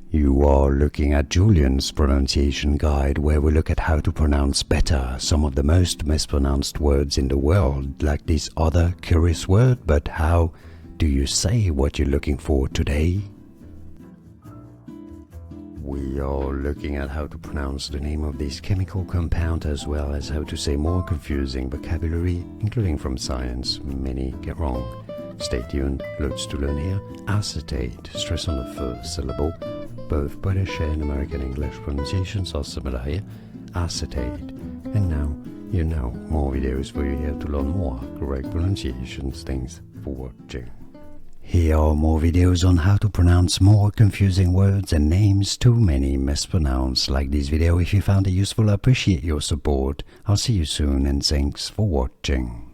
You are looking at Julian's pronunciation guide, where we look at how to pronounce better some of the most mispronounced words in the world, like this other curious word. But how do you say what you're looking for today? We are looking at how to pronounce the name of this chemical compound, as well as how to say more confusing vocabulary, including from science. Many get wrong. Stay tuned, loads to learn here. Acetate, stress on the first syllable. Both British and American English pronunciations are similar here. Acetate. And now, you know, more videos for you here to learn more correct pronunciations. Thanks for watching. Here are more videos on how to pronounce more confusing words and names too many mispronounced. Like this video if you found it useful. I appreciate your support. I'll see you soon and thanks for watching.